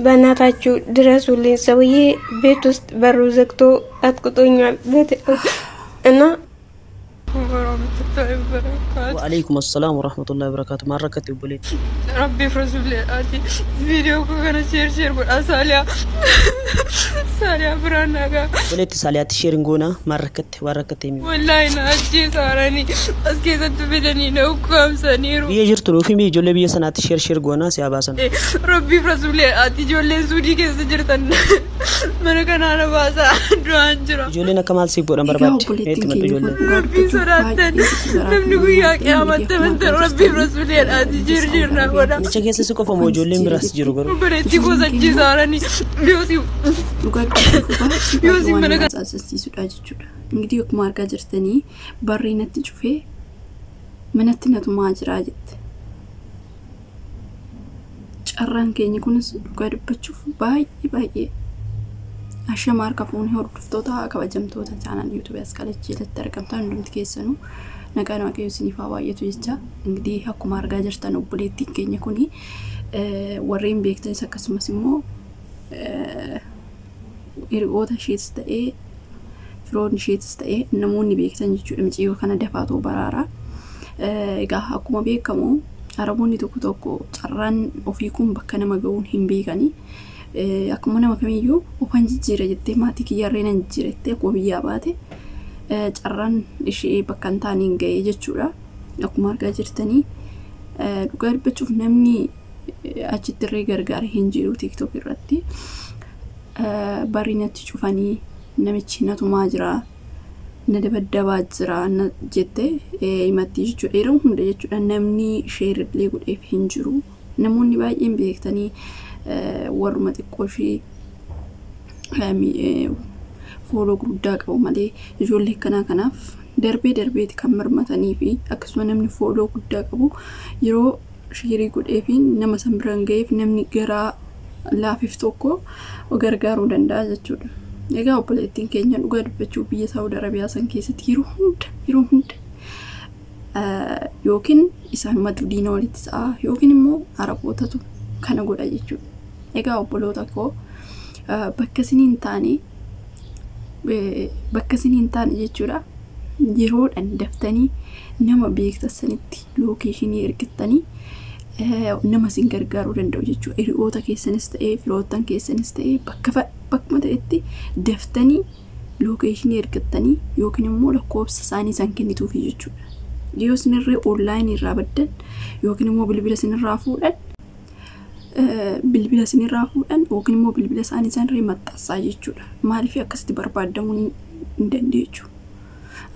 በእናታችሁ ድረሱልኝ ሰውዬ ቤት ውስጥ በሩ ዘግቶ አጥቅጦኛል እና وعليكم السلام ورحمة الله وبركاته. ما ركضت بوليت ربي فرزق لي آتي فيديو كنا شير بالأساليا ساليا برانا بوليت ساليات شيرنجونا ما ركضت مي والله ناجي سارني أسكي تبدني لو كم سنيرو بيجرتلو في مي جولي بيه سنات شيرجونا سياباسن ربي فرزق لي آتي جولي سودي كيس جرتن من كان أنا باسا دوانجرا جولي نكمل سيبور نمبر بات هيت متو جولي ربي سراتن نمنو يا قيامة من ربي فرزق لي آتي جرنا ولا نشجع سيسوكو فمو جولي مراس جروغر بريتي كوزا جزارني بيوسي يوسي من كان أساسي سودا جودا እንግዲህ ወክማርጋ ጀርተኒ በሪነት ጩፌ ምንትነቱ ማጅራጅት ጨራን ከኝ ኩንስ ዱጋድበቹ ባይ አሸማር ከፎን ሆርፍቶታ ከበጀምቶታ ቻናል ዩቲዩብ ያስቀለች ለተረከምታ እንዱም ትከሰኑ ነጋና ከዩስኒ ፋዋየቱ ይቻ እንግዲህ ወክማርጋ ጀርተኑ ቡሌት ይገኝ ኩኒ ወሬም ቤክተን ሰከስመስሞ ኢርኦታ ሺስተ ፍሮን ሺትስተ ነሙኒ ቤክተን ይቹ ምጪዮ ከነ ደፋቶ በራራ እጋ አኩማ ቤከሙ አረቦኒ ተኩቶኮ ጨራን ኦፊኩም በከነ መገውን ሂምቤጋኒ አኩማ ነመከሚዩ ኦፋንጂ ጂረ ጀቴ ማቲክ ያሬነን ጂረቴ ቆብያ ባቴ ጨራን እሺ በከንታኒ እንገይ ጀቹራ አኩማ አርጋ ጅርተኒ ዱጋር በቹፍ ነምኒ አችትሬ ገርጋር ሂንጂሩ ቲክቶክ ይራቲ ባሪነት ጩፋኒ namichinaatu maajira nadabadaba jira jette imatti jechuudha yeroo hunda jechuudha namni sheeridlee godheef hin jiru namoonni baay'een beektanii warruma xiqqooshii fooloo guddaa qabu malee ijoollee kanaaf darbeeti kan marmatanii fi akkasuma namni fooloo guddaa qabu yeroo sheerii godheef nama san biraan ga'eef namni garaa laafif tokko gargaaruu danda'a jechuudha. Ega opaletin Kenya dhugaa dubbachuu biyya Saudi Arabia san keessatti yeroo hunda yookiin isaan matu diina walitti sa'a yookiin immoo arabootatu kana godha jechuudha. Ega opoloota koo bakka siniin taane jechuudha. Yeroo daftanii nama beektanitti lokeeshinii ergittanii nama sin gargaaruu danda'u jechuudha. Hiriyoota keessanis ta'ee firootan keessanis ta'ee bakka ta'etti daftanii lokeeshinii ergattanii yookiin immoo lakkoofsa isaanii san kennituuf jechuudha. Yoo sinirree online irraa baddan yookiin immoo bilbila sinirraa fuudhan yookiin immoo bilbila isaanii sanirree maxxansaa jechuudha. Maaliif akkasitti barbaadamuu hin dandeechu.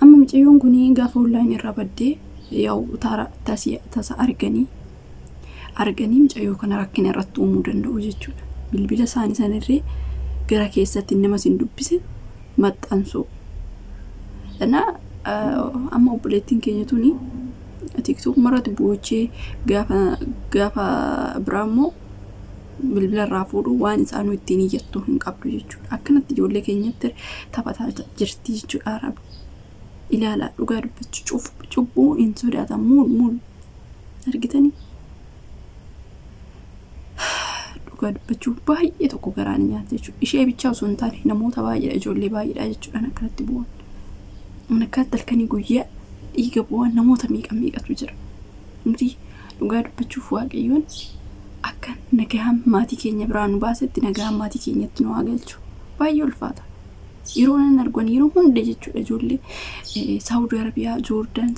Amma mucayyoon kun gaafa online irraa baddee yaa'u tasa arganii mucayyoo kana rakkina irratti uumuu danda'u jechuudha. Bilbila isaanii sanirree gara keessatti nama sin dubbise maxxansuu. Ana amma obboleettiin keenya tuni TikTok marati boochee gaafa biraammoo bilbila irraa fuudhu waan isaanuu ittiin iyyattuu hin qabdu jechuudha. Akkanatti ijoollee keenyatti taphataa jirti jechuudha. Arab ilaala dhugaa dubbachuu cubbuu hin sodaatan muul argitanii dhugaa dubbachuu baay'ee tokko garaan nyaata jechuudha. Ishee bichaa osoo hin taane namoota baay'ee ijoollee baay'eedha jechuudha akkanatti bu'an. Akkanatti halkanii guyyaa dhiiga bu'an namoota meeqatu jira. Nuti dhugaa dubbachuuf waaqayyoon akka nagaan maatii keenya biraan nu baasetti nagaan maatii keenyatti nu galchu baay'ee ulfaata. Yeroo nan argan yeroo hunda jechuudha ijoollee Saudi Arabia Jordan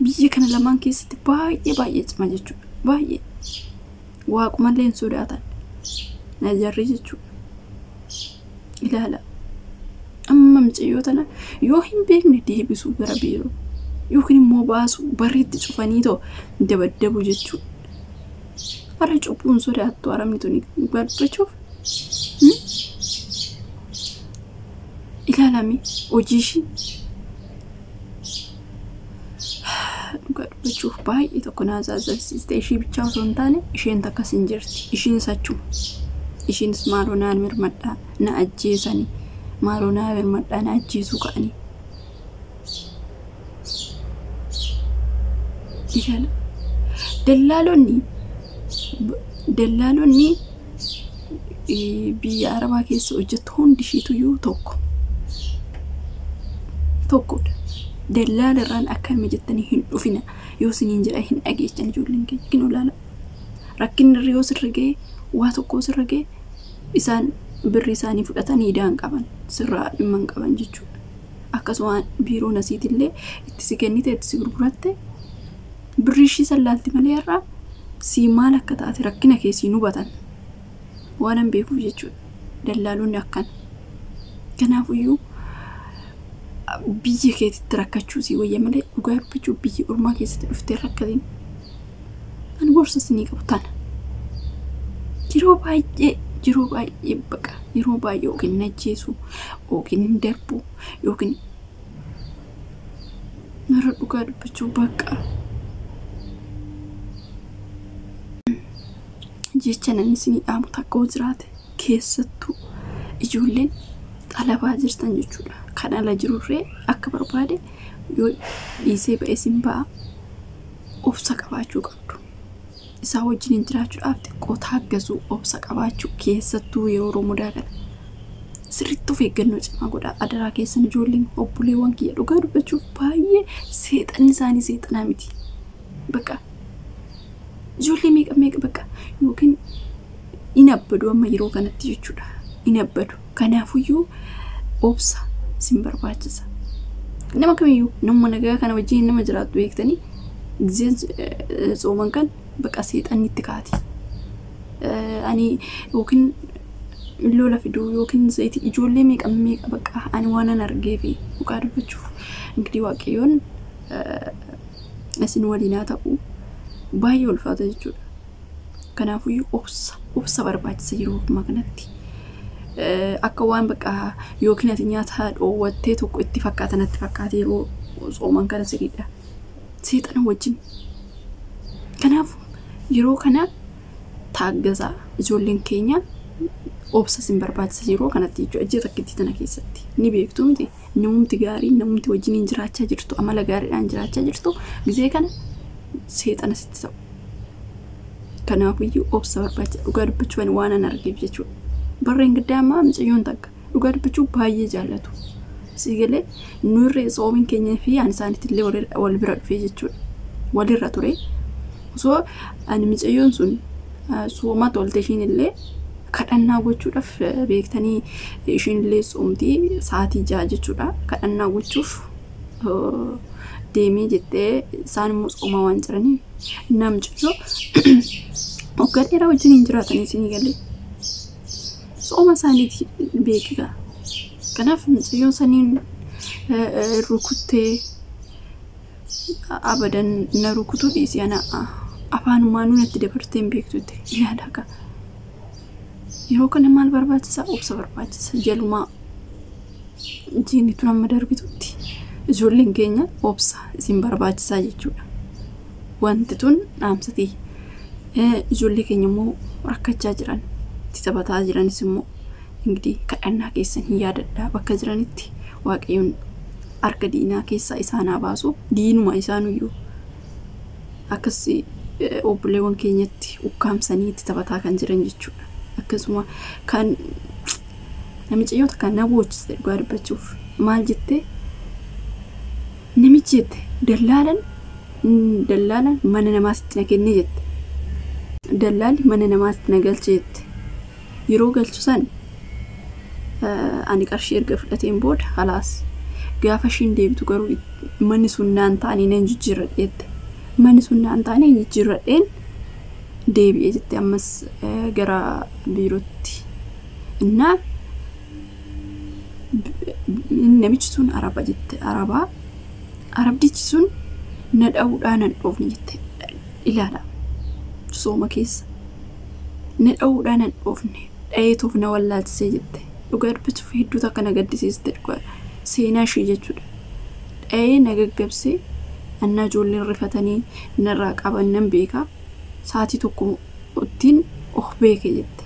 biyya kana lamaan keessatti baay'ee cima jechuudha. Baay'ee waaqumallee hin sodaatan najarri jechuudha. Ilaala amma mucayyoo tana yoo hin beekne deebisuu gara biiroo yookiin immoo baasuu barreetti cufanii too dabaddabu jechuudha. Ara cubbuun sodaattu aramni tuni gadbachuuf ilaalami hojiishi gadbachuuf baay'ee tokko naasaasalsiiste ishii bichaa osoo hin taane isheen takkas hin jirti. Ishiin sachuma ishiinis maaloo naan mirmadhaa na ajjeesanii maaloo naa mirmadhaa na ajjeesuu ka'anii ilaala dallaalonni biyya arabaa keessa hojjettu hundi ishiitu tokkodha. Dallaalarraan akkanuma jettanii hin dhufina yoo isiniin jedha hin dhageessan ijoolleen keenya kin olaala. Rakkinni yoo sirra ga'e waa tokko sirra ga'e isaan birri isaanii fudhatanii daan qaban sirraa dhimma hin qaban jechuudha. Akkasuma biiroon asiitillee itti si kennite itti si gurguratte birri ishii sallaalti malee irraa si maal akka taate rakkina keessii hubatan waan an beekuuf jechuudha. Dallaalonni akkana. Kanaafiyyuu biyya keetitti rakkachuu si wayya malee dhugaa dubbachuu biyya ormaa keessatti dhuftee rakkatiin ani gorsa isinii qabu tana. Yeroo baay'ee baqa yeroo baay'ee yookiin najjeesu yookiin darbu yookiin nara dhugaa dubbachuu baqa jecha namni isinii dhaamu takka jiraate keessattuu ijoolleen xalabaa jirtan jechuudha. Kan ala jirurree akka barbaade yoo dhiisee ba'ee sin ba'a obsa qabaachuu qabdu. Isaa wajjin jiraachuudhaaf xiqqoo taaggasuu obsa qabaachuu keessattuu yeroo Roomudaa kana sirriitti of eeggannoo cimaa godhaa. Adaraa keessan ijoolleen obboleewwan kiyya dhugaa dubbachuuf baay'ee seexanni isaanii seexanaa miti. Baqa ijoollee meeqa baqa yookiin hin abbadu amma yeroo kanatti jechuudha. Hin abbadu. Kanaafiyyuu obsa sin barbaachisa. Nama kamiyyuu nama nagaa kana wajjin nama jiraatu beektanii gizeen sooman kan baqa seexanni itti kaati. Ani yookiin lola fiduu yookiin zayti ijoollee meeqa baqa ani waan an argee fi dhugaa dubbachuuf ingirii waaqayyoon isin waliinaa ta'uu baay'ee ulfaata jechuudha. Kanaafiyyuu obsa barbaachisa yeroo ammaa kanatti. Akka waan baqa yookiin ati nyaata dhoowwattee tokko itti fakkaatanatti fakkaate yeroo sooman kana sirriidha. Seexana wajjin. Kanaaf yeroo kana taaggasaa ijoolleen keenya obsa sin barbaachisa yeroo kanatti jechuudha. Takkitti tana keessatti ni beektu miti namumti gaarii namumti wajjin jiraachaa jirtu amala gaariidhaan jiraachaa jirtu gizee kana seexana sitti ta'u. Kanaafiyyuu obsa barbaachisa dhugaa dubbachuuf waan an argeef jechuudha. Barreen giddaama mucayyoon takka dhugaa dubbachuu baay'ee jaallatu. Sigalee nurree soomin keenya fi ani isaaniitillee wal bira dhufee jechuudha. Walirra ture. So ani mucayyoon sun sooma tolte ishiinillee kadhannaa gochuudhaaf beektanii ishiinillee soomtii sa'aatii 6 jechuudha. Kadhannaa gochuuf deemee jettee isaan immoo sooma waan jiraniif namchiyyoo hoggaa dheeraa wajjin jiraatanii isinii galee. Sooma isaaniiti beekiga. Kanaaf mucayyoon saniin rukuttee abadan na rukutuu dhiisii ana afaanumaan natti dabarteen beektutti ilaala ka. Yeroo kana maal barbaachisa obsa barbaachisa jalumaa jiinitu nama darbitutti ijoolleen keenya obsa isin barbaachisaa jechuudha. Wanti tun dhaamsatii ijoollee keenya immoo rakkachaa jiran taphataa jiranis immoo ingirii kadhannaa keessan hin yaadadhaa bakka jiranitti waaqayyoon harka diinaa keessaa isaanaa baasu diinuma isaanuyyuu akkas obboleewwan keenyatti ukkaamsanii itti taphataa kan jiran jechuudha. Akkasuma kan namiciyyoota kan na boochisee dhugaa dubbachuuf maal jettee namichi jette dallaalan mana namaatti na kennee jette. Dallaalli mana namaatti na galchee jette. Yeroo galchusan ani qarshii erga fudhateen booda halaas gaafa ishiin deebitu garuu manni sun naan ta'anii nan jijjiirradheette. Manni sun naan ta'anii jijjiirradheen deebi'ee jette ammas gara biirootti. Innaa namichi sun araba jette arabdichi sun na dha'uudhaan nan dhoofne jette. Ilaala sooma keessa na dha'uudhaan nan dhoofne. Dhayeetuuf na wallaalchisee jette. Dhugaa dubbachuuf hedduu takka na gaddisiiste dhugaa seenaa ishee jechuudha. Dhayee na gaggabsee annaa ijoolleen rifatanii narraa qaban nan beekaa sa'aatii tokko ittiin of beeke jette.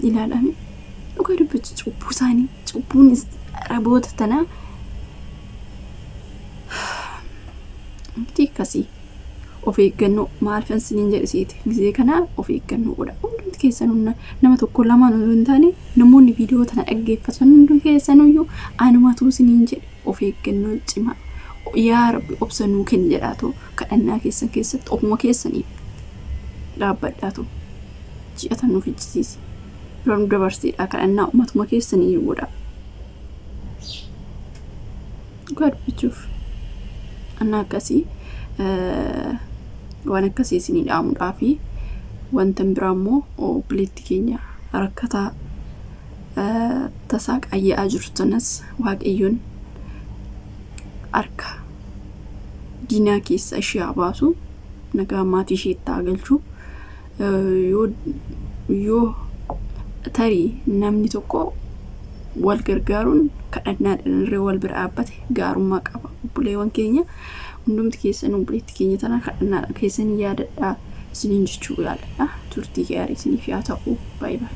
Ilaalame dhugaa dubbachuuf cubbuu isaanii cubbuun raboota tanaa miti akkasii of eeggannoo maal fansiniin jedhisiiti gizee kana of eeggannoo godha hundi keessanuu nama tokko lama hin taane namoonni viidiyoo tana dhaggeeffatan hundi keessanuu anumatu siniin jedhe of eeggannoo cimaa yaa rabbi obsanuu kenni jedhaatu kadhannaa keessan keessatti ofuma keessaniif dhaabbadhaatu ji'atan nuuf ijjisiisi loon dabarsiidha kadhannaa ummatuma keessanii godha godhachuuf anna akkasii waan akkasii isinii dhaamuudhaa fi wanta biraa immoo obboleetti keenya rakkataa tasaa qayya'aa jirtanas waaqayyoon arka diinaa keessa ishee baasu nagaa maatii ishee itti galchu yoo tarii namni tokko wal gargaaruun kadhannaadhaan irree wal bira dhaabbate gaarummaa qaba obboleewwan keenya hundumti keessan obboleetti keenya tana kadhannaadhaan keessan yaadadhaa isiniin jechuu yaadadha turtii gaarii isiniif yaa ta'u bye bye